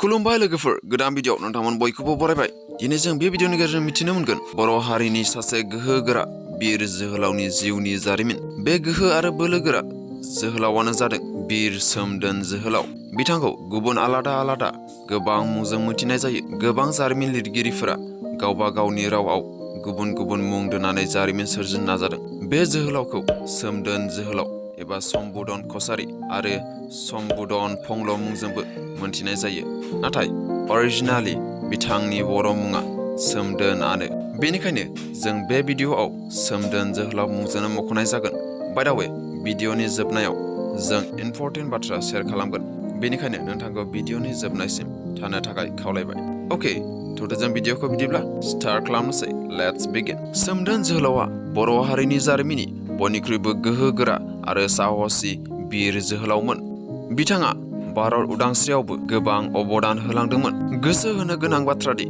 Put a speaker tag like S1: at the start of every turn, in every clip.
S1: खुलुमबाय लोगोफोर गोदान भिडिअ नोंथांमोन बयखौबो बरायबाय। दिनै जों बे भिडिअनि गेजेरजों मिथिनो मोनगोन बर' हारिनि सासे गोहोगोरा बिर जोहोलावनि जिउनि जारिमिन। बे गोहो आरो बोलोगोरा जोहोलावानो जादों बिर सोमदोन जोहोलाव। बिथांखौ गुबुन आलादा आलादा गोबां मुंजों मिथिनाय जायो। गोबां जारिमिन लिरगिरिफोरा गावबा गावनि रावआव गुबुन गुबुन मुं दोननानै जारिमिन सोरजिनो नाजादों। बे जोहोलावखौ सोमदोन जोहोलाव एबा सम्बुधन कसारी आरो सम्बुधन पonglo मुंजोंबो मोनथिनाय जायो। नाथाय अरिजिनालि बिथांनि बर' मुङा सोमदोनआनो। बेनिखायनो जों बे भिडिअआव सोमदोन जोहोलाव मुंजोंनो मख'नाय जागोन। बाय द वे भिडिअनि जोबनायाव जों इम्परटेन्ट बाथ्रा शेयार खालामगोन। बेनिखायनो नोंथांखौ भिडिअनि जोबनायसिम थानो थाखाय खावलायबाय। अके थ'थ' जों भिडिअखौ बिदिब्ला स्टार्ट खालामनोसै। Let's begin. सोमदोन जोहोलावा बर' हारिनि जारिमिननि बयनिख्रुइबो गोहोगोरा आरो साहसि बिर जोहोलावमोन। बिथाङा भारत उदांस्रियावबो गोबां अबदान होलांदोंमोन। गोसो होनो गोनां बाथ्रादि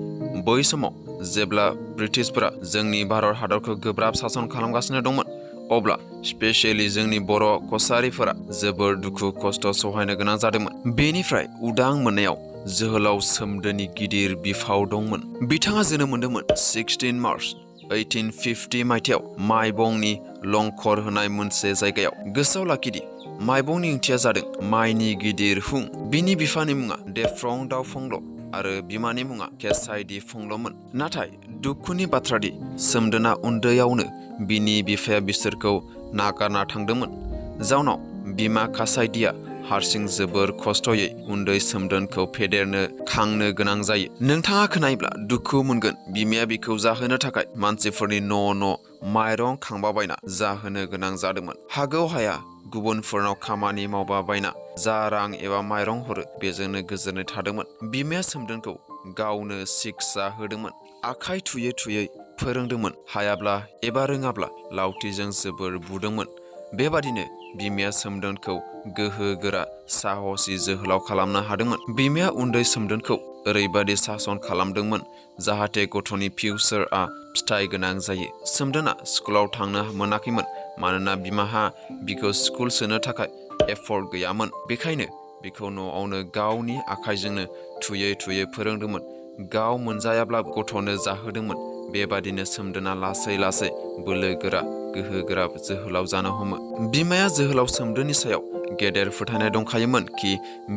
S1: बै समाव जेब्ला ब्रिटिशफोरा जोंनि भारत हादरखौ गोब्राब सासन खालामगासिनो दंमोन, अब्ला स्पेसियेलि जोंनि बर' कसारीफोरा जोबोर दुखु खस्थ' सहायनो गोनां जादोंमोन। बेनिफ्राय उदां मोननायाव जोहोलाव सोमदोननि गिदिर बिफाव दंमोन। बिथाङा जोनोम मोन्दोंमोन 16 मार्च 1850 मायथाइयाव माइबंनि लंखर होनाय मोनसे जायगायाव। गोसोआव लाखिदि माइबंनि ओंथिया जादों माइनि गिदिर हुं। बिनि बिफानि मुङा स्वmdwn Jwhwlao आरो बिमानि मुङा cachari पongloमोन। नाथाय दुखुनि बाथ्रादि सोमदोना उन्दैयावनो बिनि बिफाया बिसोरखौ नागारना थांदोंमोन। जाउनाव बिमा कासाइदिया हारसिं जोबोर खस्थ'यै उन्दै सोमदोनखौ फेदेरनो खांनो गोनां जायो। नोंथाङा खोनायोब्ला दुखु मोनगोन। बिमाया बिखौ जाहोनो थाखाय मानसिफोरनि न' माइरं खांबाबायना जाहोनो गोनां जादोंमोन। हागौ हाया गुबुनफोरनाव खामानि मावबाबायना जा रां एबा माइरं हरो बेजोंनो गोजोनै थादोंमोन। बिमाया सोमदोनखौ गावनो शिक्षा होदोंमोन। आखाइ थुयै थुयै फोरोंदोंमन। हायाब्ला एबा रोङाब्ला लावथिजों जोबोर बुदोंमोन। बेबादिनो बिमाया सोमदोनखौ गोहो गोरा साहसि जोहोलाव खालामनो हादोंमोन। बिमाया उन्दै सोमदोनखौ ओरैबादि सासन खालामदोंमोन जाहाथे गथ'नि फिउचारआ फिथाइ गोनां जायो। सोमदोना स्कुलाव थांनो मोनाखैमोन मानोना बिमाहा बिखौ स्कुल सोनो थाखाय एफर्ट गैयामोन। बेखायनो बिखौ न'आवनो गावनि आखाइजोंनो थुयै थुयै फोरोंदोंमोन। गाव मोनजायाब्ला गथ'नो जाहोदोंमोन। बेबादिनो सोमदोना लासै लासै बोलो गोरा गोहो गोरा जोहोलाव जानो हमो। बिमाया जोहोलाव सोमदोननि सायाव गेदेर फोथायनाय दंखायोमोन कि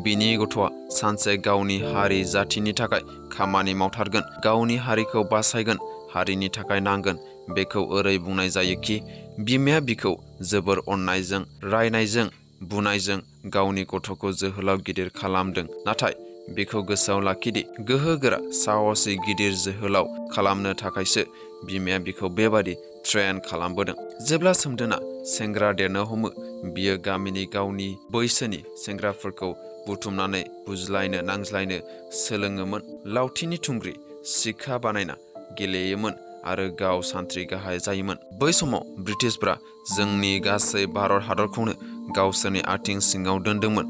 S1: बिनि गथ'आ सानसे गावनि हारि जाथिनि थाखाय खामानि मावथारगोन, गावनि हारिखौ बासायगोन, हारिनि थाखाय नांगोन। बेखौ ओरै बुंनाय जायो कि बिमाया बिखौ जोबोर अननायजों रायनायजों बुनायजों गावनि गथ'खौ जोहोलाव गिदिर खालामदों। नाथाय बेखौ गोसोआव लाखिदि गोहो गोरा साहसि गिदिर जोहोलाव खालामनो थाखायसो बिमाया बिखौ बेबादि ट्रेन खालामबोदों। जेब्ला सोमदोना सेंग्रा देरनो हमो, बियो गामिनि गावनि बैसोनि सेंग्राफोरखौ बुथुमनानै बुज्लायनो नांज्लायनो सोलोङोमोन। लावथिनि थुंग्रि सिखा बानायना गेलेयोमोन आरो गाव सान्थ्रि गाहाय जायोमोन। बै समाव ब्रिटिशफोरा जोंनि गासै भारत हादरखौनो गावसोरनि आथिं सिङाव दोनदोंमोन।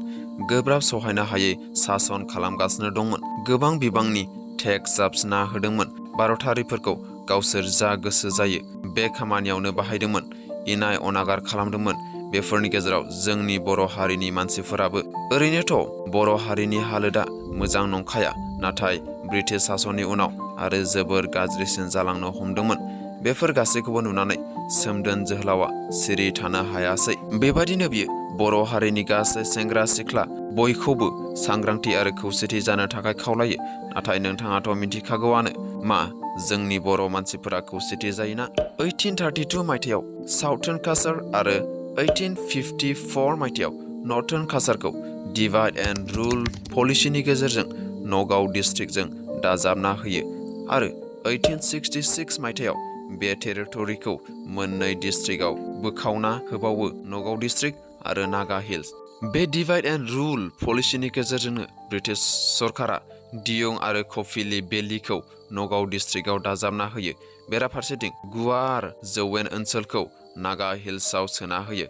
S1: गोब्राब सहायनो हायै सासन खालामगासिनो दंमोन। गोबां बिबांनि टेक्स जाबसिनना होदोंमोन। भारतारिफोरखौ गावसोर जा गोसो जायो बे खामानियावनो बाहायदोंमोन। इनाय अनागार खालामदोंमोन। बेफोरनि गेजेराव जोंनि बर' हारिनि मानसिफोराबो। ओरैनोथ' बर' हारिनि हालोदा मोजां नंखाया, नाथाय ब्रिटिश सासननि उनाव आरो जोबोर गाज्रिसिन जालांनो हमदोंमन। बेफोर गासैखौबो नुनानै सोमदोन जोहोलावा सिरि थानो हायासै। बेबादिनो बियो बर' हारिनि गासै सेंग्रा सिख्ला बयखौबो सांग्रांथि आरो खौसेथि जानो थाखाय खावलायो। नाथाय नोंथाङाथ' मिथिखागौआनो मा जोंनि बर' मानसिफोरा खौसेथि जायोना। 1832 मायथाइयाव साउथार्न कासार आरो 1854 मायथाइयाव नर्थार्न कासारखौ डिभाइड एन्ड रुल पलिसिनि गेजेरजों नगाव डिस्ट्रिक्टजों दाजाबना होयो आरो 1866 मायथाइयाव बे टेरिटरिखौ मोननै डिस्ट्रिक्टआव बोखावना होबावो, नगाव डिस्ट्रिक्ट आरो नागा हिल्स। बे डिभाइड एन्ड रुल पलिसिनि गेजेरजोंनो ब्रिटिश सरकारा दियं आरो कफिली बेलीखौ नगाव डिस्ट्रिक्टआव दाजाबना होयो। बेराफारसेथिं गुवार जौवेन ओनसोलखौ नागा हिल्सआव सोना होयो।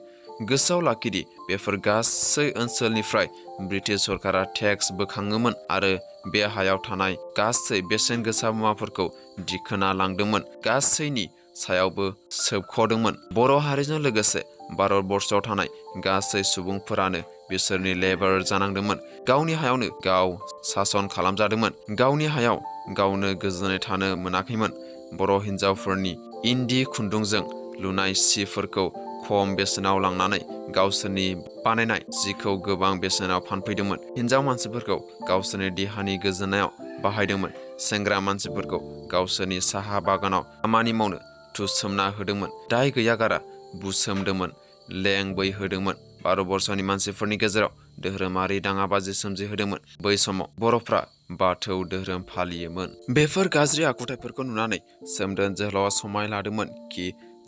S1: गोसोआव लाखिदि बेफोर गासै ओनसोलनिफ्राय ब्रिटिश सरकारा टेक्स बोखाङोमोन आरो बे हायाव थानाय गासै बेसेन गोसा मुवाफोरखौ दिखोना लांदोंमोन, गासैनि सायावबो सोबख'दोंमोन। बर' हारिजों लोगोसे भारतबर्षआव थानाय गासै सुबुंफोरानो बिसोरनि लेबार जानांदोंमोन। गावनि हायावनो गाव सासन खालामजादोंमोन। गावनि हायाव गावनो गोजोनै थानो मोनाखैमोन। बर' हिन्जावफोरनि इन्दि खुन्दुंजों लुनाय सिफोरखौ खम बेसेनाव लांनानै गावसोरनि बानायनाय जिखौ गोबां बेसेनाव फानफैदोंमोन। हिन्जाव मानसिफोरखौ गावसोरनि देहानि गोजोननायाव बाहायदोंमोन। सेंग्रा मानसिफोरखौ गावसोरनि साहा बागानाव खामानि मावनो थुसोमना होदोंमोन। दाय गैयागारा बुसोमदोंमोन, लेंबैहोदोंमन। भारतबर्षनि मानसिफोरनि गेजेराव धोरोमारि दाङाबाजि सोमजिहोदोंमोन। बै समाव बर'फ्रा बाथौ धोरोम फालियोमोन। बेफोर गाज्रि आखुथायफोरखौ नुनानै सोमदोन जोहोलावा समाय लादोंमोन कि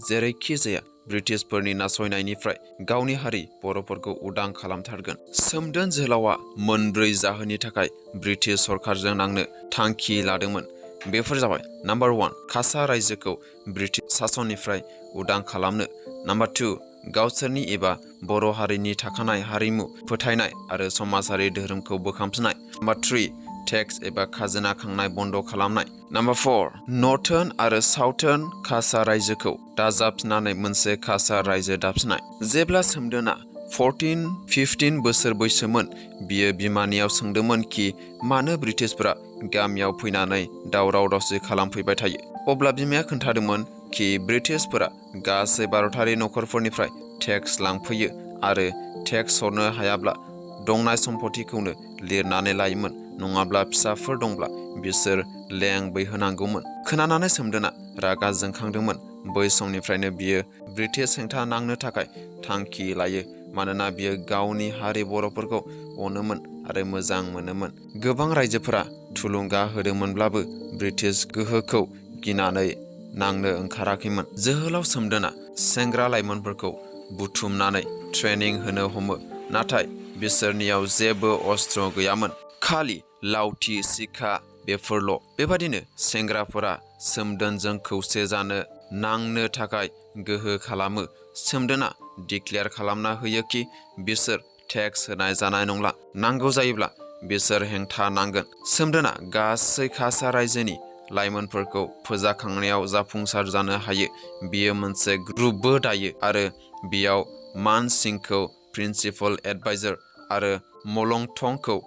S1: जेरैखि जाया ब्रिटिशफोरनि नासयनायनिफ्राय गावनि हारि बर'फोरखौ उदां खालामथारगोन। सोमदोन जोहोलावा मोनब्रै जाहोननि थाखाय ब्रिटिश सरकारजों नांनो थांखि लादोंमोन। बेफोर जाबाय नाम्बार 1 कासा रायजोखौ ब्रिटिश सासननिफ्राय उदां खालामनो। नाम्बार 2 गावसोरनि एबा बर' हारिनि थाखानाय हारिमु फोथायनाय आरो समाजारि धोरोमखौ बोखांफिननाय। नाम्बार 3 टेक्स एबा खाजोना खांनाय बन्द खालामनाय। नाम्बार 4 नर्थार्न आरो साउथार्न कासा रायजोखौ दाजाबफिननानै मोनसे कासा रायजो दाफिननाय। जेब्ला सोमदोना 14-15 बोसोर बैसोमोन, बियो बिमानियाव सोंदोंमोन कि मानो ब्रिटिशफोरा गामियाव फैनानै दावराव दावसि खालामफैबाय थायो। अब्ला बिमाया खोन्थादोंमोन कि ब्रिटिशफोरा गासै भारतारि नखरफोरनिफ्राय टेक्स लांफैयो आरो टेक्स हरनो हायाब्ला दंनाय सम्पथिखौनो लिरनानै लायोमोन, नङाब्ला फिसाफोर दंब्ला बिसोर लेंबैहोनांगौमोन। खोनानानै सोमदोना रागा जोंखांदोंमोन। बै समनिफ्रायनो बियो ब्रिटिश हेंथा नांनो थाखाय थांखि लायो, मानोना बियो गावनि हारि बर'फोरखौ अनोमोन आरो मोजां मोनोमोन। गोबां रायजोफोरा थुलुंगा होदोंमोनब्लाबो ब्रिटिश गोहोखौ गिनानै नांनो ओंखाराखैमोन। जोहोलाव सोमदोना सेंग्रा लाइमोनफोरखौ बुथुमनानै ट्रेनिं होनो हमो, नाथाय बिसोरनियाव जेबो अस्त्र गैयामोन, खालि लावथि सिखा बेफोरल'। बेबादिनो सेंग्राफोरा सोमदोनजों खौसे जानो नांनो थाखाय गोहो खालामो। सोमदोना डिक्लेयार खालामना होयो कि बिसोर टेक्स होनाय जानाय नंला, नांगौ जायोब्ला बिसोर हेंथा नांगोन। सोमदोना गासै कासा रायजोनि लाइमोनफोरखौ फोजाखांनायाव जाफुंसार जानो हायो। बियो मोनसे ग्रुपबो दायो आरो बेयाव मान सिंखौ प्रिन्सिपल एडभाइजार आरो मलंथंखौ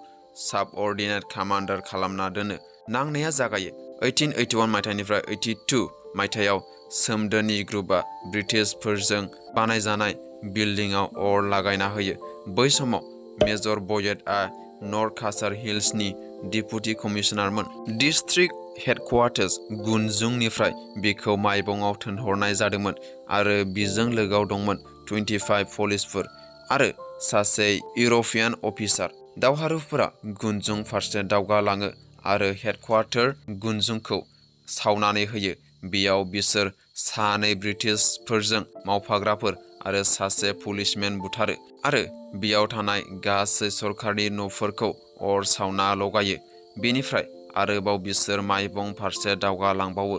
S1: साबअर्डिनेट कामान्डार खालामना दोनो। नांनाया जागायो 1881 मायथाइनिफ्राय 82 मायथाइयाव सोमदोननि ग्रुपआ ब्रिटिशफोरजों बानायजानाय बिल्डिंआव अर लागायना होयो। बै समाव major बयेटआ north Kasar हिल्सनि deputy कमिशनारमोन। District हेडक्वार्टार्स गुनजुंनिफ्राय बिखौ माइबंआव थिनहरनाय जादोंमोन आरो बिजों लोगोआव दंमोन 25 पुलिसफोर आरो सासे इउर'पियान अफिसार। दावहारुफोरा गुनजुं फारसे दावगालाङो आरो हेडक्वार्टार गुनजुंखौ सावनानै होयो। बेयाव बिसोर सानै ब्रिटिशफोरजों मावफाग्राफोर आरो सासे पुलिसमेन बुथारो आरो बेयाव थानाय गासै सरकारनि न'फोरखौ अर सावना लगायो। बेनिफ्राय आरोबाव बिसोर माइबं फारसे दावगालांबावो।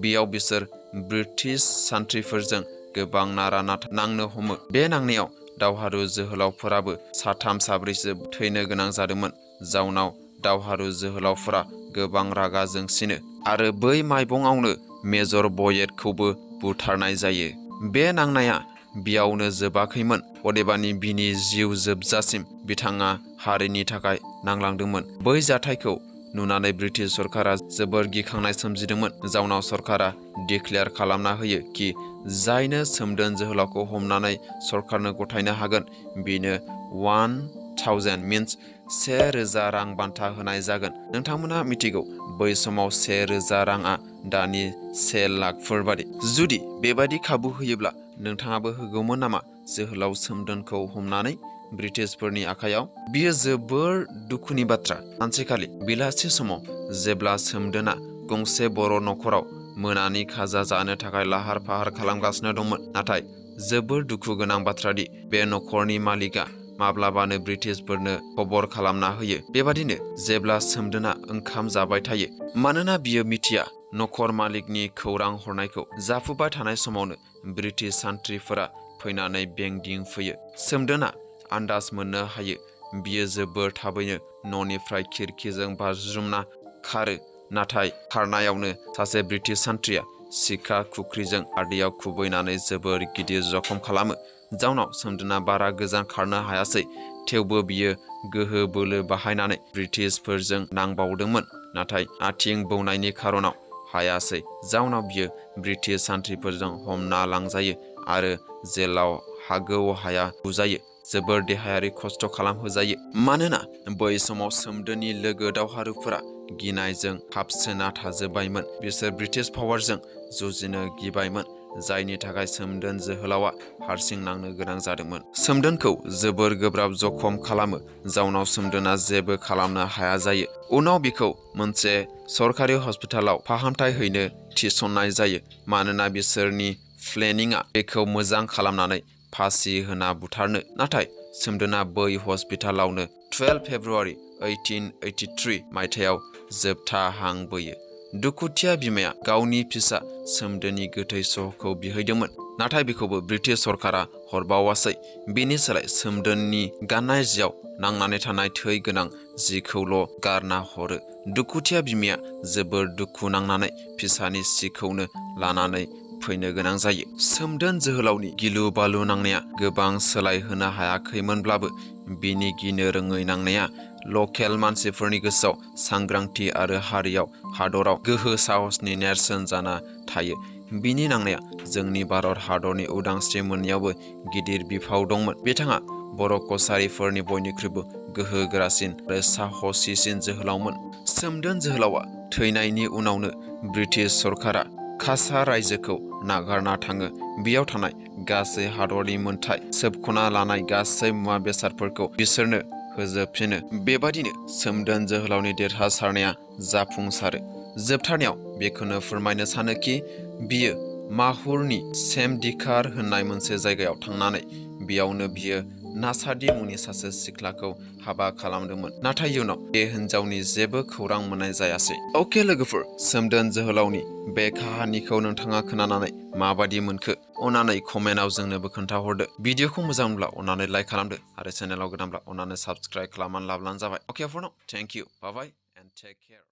S1: बेयाव बिसोर ब्रिटिश सान्थ्रिफोरजों गोबां नारा नांनो हमो। बे नांनायाव दावहारु जोहोलावफोराबो साथाम साब्रैसो थैनो गोनां जादोंमोन। जाउनाव दावहारु जोहोलावफोरा गोबां रागा जोंसिनो आरो बै माइबंआवनो मेजर बयेटखौबो बुथारनाय जायो। बे नांनाया बेयावनो जोबाखैमोन, अदेबानि बिनि जिउ जोबजासिम बिथाङा हारिनि थाखाय नांलांदोंमोन। बै जाथायखौ नुनानै ब्रिटिश सरकारा जोबोर गिखांनाय सोमजिदोंमोन। जाउनाव सरकारा डिक्लेयार खालामना होयो कि जायनो सोमदोन जोहोलावखौ हमनानै सरकारनो गथायनो हागोन बेनो 1000 मिन्स 1000 रां बान्था होनाय जागोन। नोंथांमोना मिथिगौ बै समाव 1000 राङा दानि 1 लाखफोर बादि। जुदि बेबादि खाबु होयोब्ला नोंथाङाबो होगौमोन नामा जोहोलाव सोमदोनखौ हमनानै ब्रिटिशफोरनि आखायाव? बियो जोबोर दुखुनि बाथ्रा। सानसेखालि बेलासि समाव जेब्ला सोमदोना गंसे बर' नखराव मोनानि खाजा जानो थाखाय लाहार फाहार खालामगासिनो दंमोन, नाथाय जोबोर दुखु गोनां बाथ्रादि बे नखरनि मालिकआ माब्लाबानो ब्रिटिशफोरनो खबर खालामना होयो। बेबादिनो जेब्ला सोमदोना ओंखाम जाबाय थायो, मानोना बियो मिथिया नखर मालिकनि खौरां हरनायखौ, जाफुबाय थानाय समावनो ब्रिटिश सान्थ्रिफोरा फैनानै बेंदिंफैयो। सोमदोना आन्दाज मोननो हायो। बियो जोबोर थाबैनो न'निफ्राय खिरखिजों बाज्रुमना खारो, नाथाय खारनायावनो सासे ब्रिटिश सान्थ्रिया सिखा खुख्रिजों आदैयाव खुबैनानै जोबोर गिदिर जखम खालामो। जाउनाव सोमदोना बारा गोजान खारनो हायासै। थेवबो बियो गोहो बोलो बाहायनानै ब्रिटिशफोरजों नांबावदोंमोन नाथाय आथिं बौनायनि खारनाव हायासै जाउनाव बियो ब्रिटिश सान्थ्रिफोरजों हमना लांजायो आरो जेलाव हागौ हाया बुजायो जोबोर देहायारि खस्थ' खालामहोजायो मानोना बै समाव सोमदोननि लोगो दावहारुफोरा गिनायजों हाबसोना थाजोब्बायमोन बिसोर ब्रिटिश पावारजों जुजिनो गिबायमोन जायनि थाखाय सोमदोन जोहोलावा हारसिं नांनो गोनां जादोंमोन सोमदोनखौ जोबोर गोब्राब जखम खालामो जाउनाव सोमदोना जेबो खालामनो हाया जायो उनाव बिखौ मोनसे सरकारि हस्पिटालाव फाहामथाय हैनो थिसननाय जायो मानोना बिसोरनि प्लेनिंआ बेखौ मोजां खालामनानै फासि होना बुथारनो नाथाय सोमदोना बै हस्पिटालावनो 12 फेब्रुवारि 1883 मायथाइयाव जोबथा हां बोयो दुखुथिया बिमाया गावनि फिसा सोमदोननि गोथै सहखौ बिहैदोंमोन नाथाय बेखौबो ब्रिटिश सरकारा हरबावासै बेनि सोलाय सोमदोननि गाननाय जियाव नांनानै थानाय थै गोनां जिखौल' गारना हरो दुखुथिया बिमाया जोबोर दुखु नांनानै फिसानि सिखौनो लानानै फैनो गोनां जायो सोमदोन जोहोलावनि गिलु बालु नांनाया गोबां सोलायहोनो हायाखैमोनब्लाबो बिनि गिनो रोङै नांनाया लकेल मानसिफोरनि गोसोआव सांग्रांथि आरो हादराव गोहो साहसनि नेरसोन जाना थायो बिनि नांनाया जोंनि भारत हादरनि उदांस्रि मोननायावबो गिदिर बिफाव दंमोन बिथाङा बर' कसारिफोरनि बयनिख्रुइबो गोहो गोरासिन आरो साहसिसिन जोहोलावमोन सोमदोन जोहोलावा थैनायनि उनावनो ब्रिटिश सरकारा खासा रायजोखौ नागारना थाङो बेयाव थानाय गासै हादरनि मोनथाय सोबख'ना लानाय गासै मुवा बेसादफोरखौ बिसोरनो होजोबफिनो बेबादिनो सोमदोन जोहोलावनि देरहासारनाया जाफुंसारो जोबथारनायाव बेखौनो फोरमायनो सानोखि बियो माहुरनि सेमदिखार होननाय मोनसे जायगायाव थांनानै बेयावनो बियो नासादि मुंनि सासे सिख्लाखौ हाबा खालामदोंमोन नाथाय इयुनाव बे हिनजावनि जेबो खौरां मोननाय जायासै अके लोगोफोर सोमदोन जोहोलावनि बे काहानिखौ नोंथाङा खोनानानै माबादि मोनखो अननानै कमेन्टआव जोंनोबो खोन्थाहरदो भिडिअखौ मोजां मोनब्ला अननानै लाइक खालामदो आरो चेनेलाव गोदानब्ला अननानै साबस्क्राइब खालामनानै लाब्लानो जाबाय okay for now thank you bye bye and take care